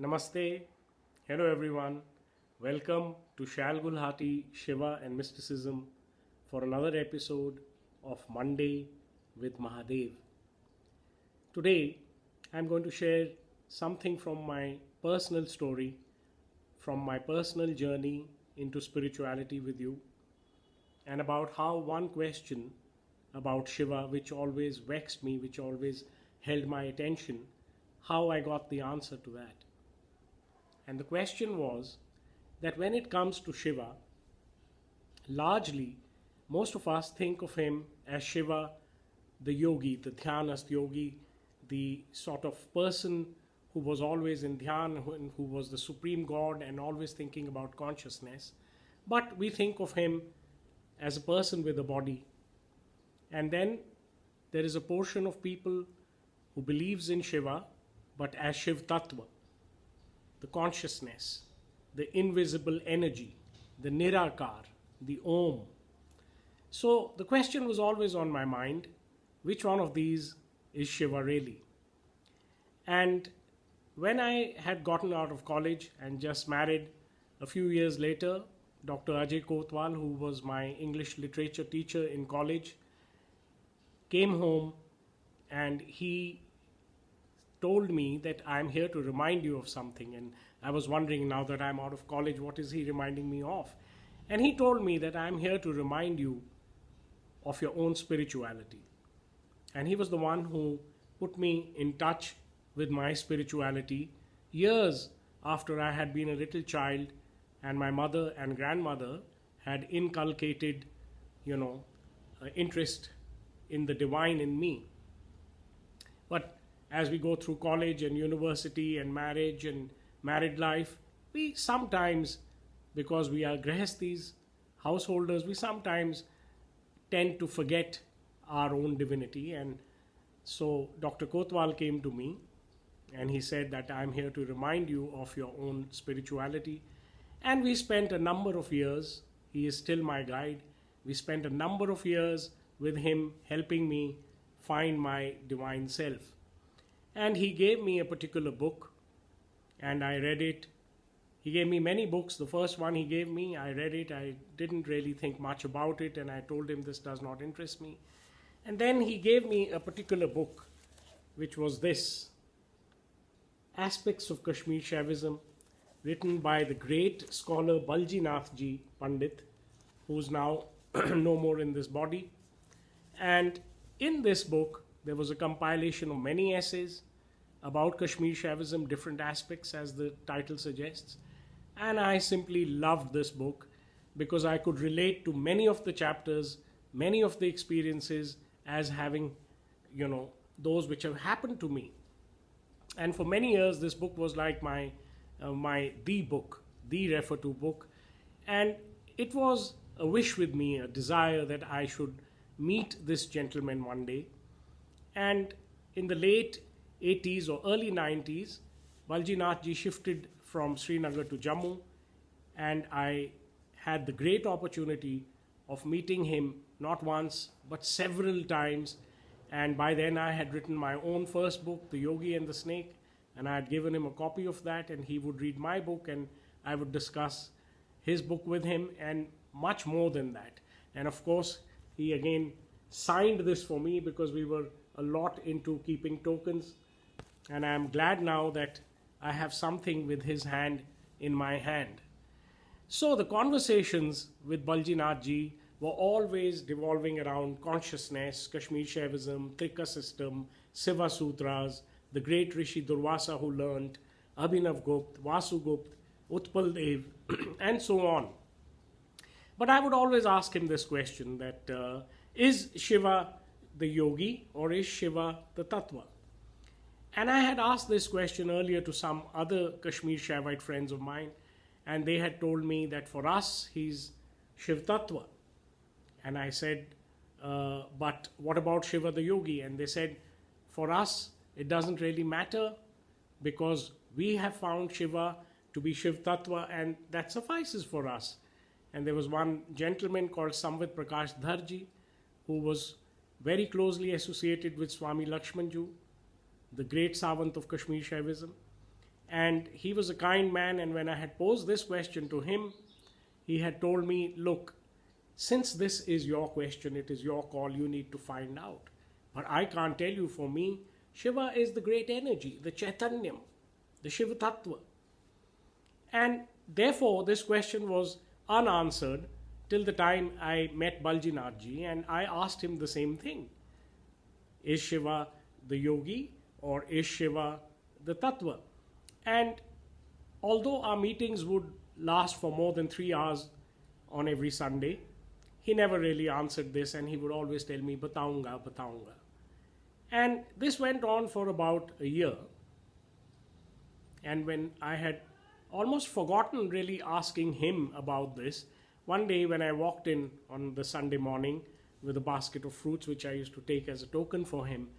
Namaste. Hello everyone. Welcome to Shail Gulhati, Shiva and Mysticism for another episode of Monday with Mahadev. Today I'm going to share something from my personal story, from my personal journey into spirituality with you, and about how one question about Shiva, which always vexed me, which always held my attention, how I got the answer to that. And the question was that when it comes to Shiva, largely most of us think of him as Shiva, the yogi, the dhyanast yogi, the sort of person who was always in dhyan, who was the supreme God and always thinking about consciousness. But we think of him as a person with a body. And then there is a portion of people who believes in Shiva, but as Shiv Tattva, the consciousness, the invisible energy, the Nirakar, the Om. So the question was always on my mind, which one of these is Shiva really? And when I had gotten out of college and just married a few years later, Dr. Ajay Kotwal, who was my English literature teacher in college, came home and he told me that I'm here to remind you of something. And I was wondering, now that I'm out of college, what is he reminding me of? And he told me that I'm here to remind you of your own spirituality. And he was the one who put me in touch with my spirituality years after I had been a little child and my mother and grandmother had inculcated, interest in the divine in me. But as we go through college and university and married life, we sometimes, because we are grihasthis, householders, we sometimes tend to forget our own divinity. And so Dr. Kotwal came to me and he said that I'm here to remind you of your own spirituality. And we spent a number of years, he is still my guide, we spent a number of years with him helping me find my divine self. And he gave me a particular book and I read it. He gave me many books. The first one he gave me, I read it. I didn't really think much about it and I told him this does not interest me. And then he gave me a particular book, which was this, Aspects of Kashmir Shaivism, written by the great scholar Balji Ji Pandit, who's now no more in this body. And in this book, there was a compilation of many essays about Kashmir Shaivism, different aspects as the title suggests. And I simply loved this book because I could relate to many of the chapters, many of the experiences as having, those which have happened to me. And for many years, this book was like my book, the refer to book. And it was a wish with me, a desire that I should meet this gentleman one day. And in the late 80s or early 90s, Balji Ji shifted from Srinagar to Jammu, and I had the great opportunity of meeting him not once but several times. And by then I had written my own first book, The Yogi and the Snake, and I had given him a copy of that, and he would read my book and I would discuss his book with him, and much more than that. And of course, he again signed this for me because we were a lot into keeping tokens, and I am glad now that I have something with his hand in my hand. So the conversations with Balji Ji were always devolving around consciousness, Kashmir Shaivism, Trika system, Siva Sutras, the great Rishi Durvasa who learned, Abhinav Gupta, Vasu Gupta, Utpal Dev, and so on. But I would always ask him this question that is Shiva the yogi or is Shiva the Tattva? And I had asked this question earlier to some other Kashmir Shaivite friends of mine, and they had told me that for us he's Shiv Tattva. And I said, but what about Shiva the yogi? And they said, for us it doesn't really matter because we have found Shiva to be Shiv Tattva and that suffices for us. And there was one gentleman called Samvit Prakash Dharji who was very closely associated with Swami Lakshmanju, the great savant of Kashmir Shaivism. And he was a kind man, and when I had posed this question to him, he had told me, look, since this is your question, it is your call, you need to find out. But I can't tell you. For me, Shiva is the great energy, the Chaitanyam, the Shiva Tattva. And therefore, this question was unanswered till the time I met Baljinathji, and I asked him the same thing. Is Shiva the yogi, or is Shiva the Tattva? And although our meetings would last for more than 3 hours on every Sunday, he never really answered this, and he would always tell me, bataunga, bataunga. And this went on for about a year. And when I had almost forgotten really asking him about this, one day when I walked in on the Sunday morning with a basket of fruits, which I used to take as a token for him,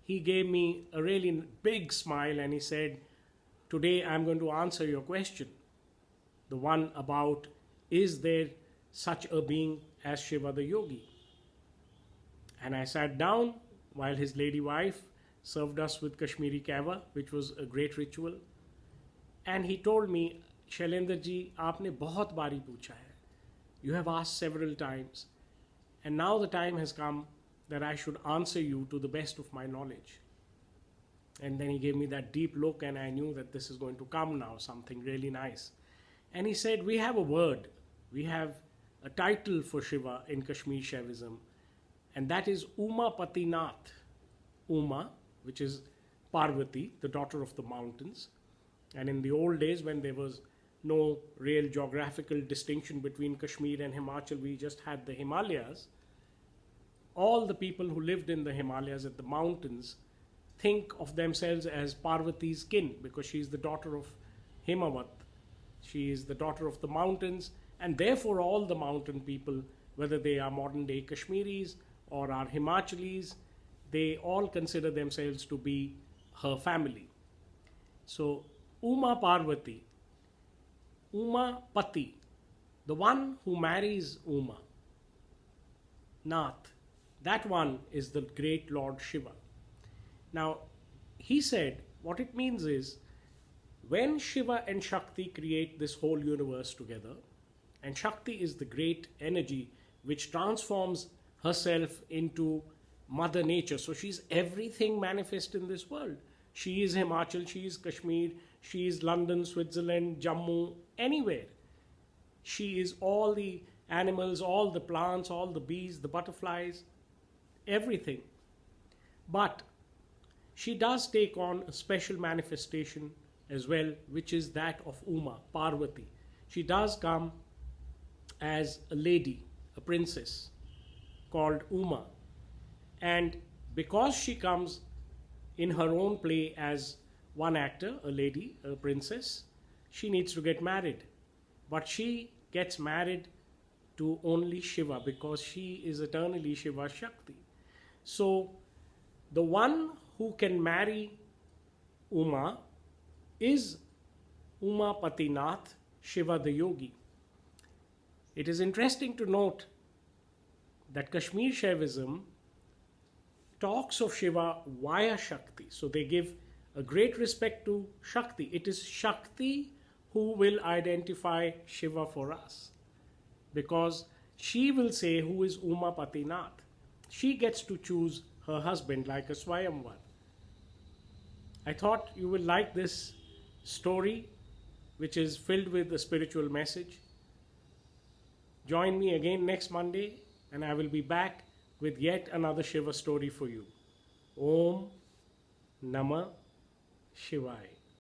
he gave me a really big smile and he said, today I'm going to answer your question. The one about, is there such a being as Shiva the yogi? And I sat down while his lady wife served us with Kashmiri kava, which was a great ritual. And he told me, Shailendra ji, aapne bahut bari pucha hai. You have asked several times. And now the time has come that I should answer you to the best of my knowledge. And then he gave me that deep look, and I knew that this is going to come now, something really nice. And he said, we have a word, we have a title for Shiva in Kashmir Shaivism, and that is Uma Patinath. Uma, which is Parvati, the daughter of the mountains. And in the old days, when there was no real geographical distinction between Kashmir and Himachal, we just had the Himalayas. All the people who lived in the Himalayas at the mountains think of themselves as Parvati's kin, because she is the daughter of Himavat. She is the daughter of the mountains, and therefore all the mountain people, whether they are modern day Kashmiris or are Himachalis, they all consider themselves to be her family. So Uma Parvati, Uma Pati, the one who marries Uma, Nath, that one is the great Lord Shiva. Now, he said, what it means is, when Shiva and Shakti create this whole universe together, and Shakti is the great energy which transforms herself into Mother Nature. So she's everything manifest in this world. She is Himachal, she is Kashmir, she is London, Switzerland, Jammu, anywhere. She is all the animals, all the plants, all the bees, the butterflies, everything. But she does take on a special manifestation as well, which is that of Uma, Parvati. She does come as a lady, a princess called Uma. And because she comes in her own play as one actor, a lady, a princess, she needs to get married. But she gets married to only Shiva because she is eternally Shiva Shakti. So the one who can marry Uma is Uma Patinath, Shiva the yogi. It is interesting to note that Kashmir Shaivism talks of Shiva via Shakti. So they give a great respect to Shakti. It is Shakti who will identify Shiva for us, because she will say who is Uma Patinath. She gets to choose her husband like a Swayamvar. I thought you will like this story, which is filled with a spiritual message. Join me again next Monday, and I will be back with yet another Shiva story for you. Om Namah Shivaya.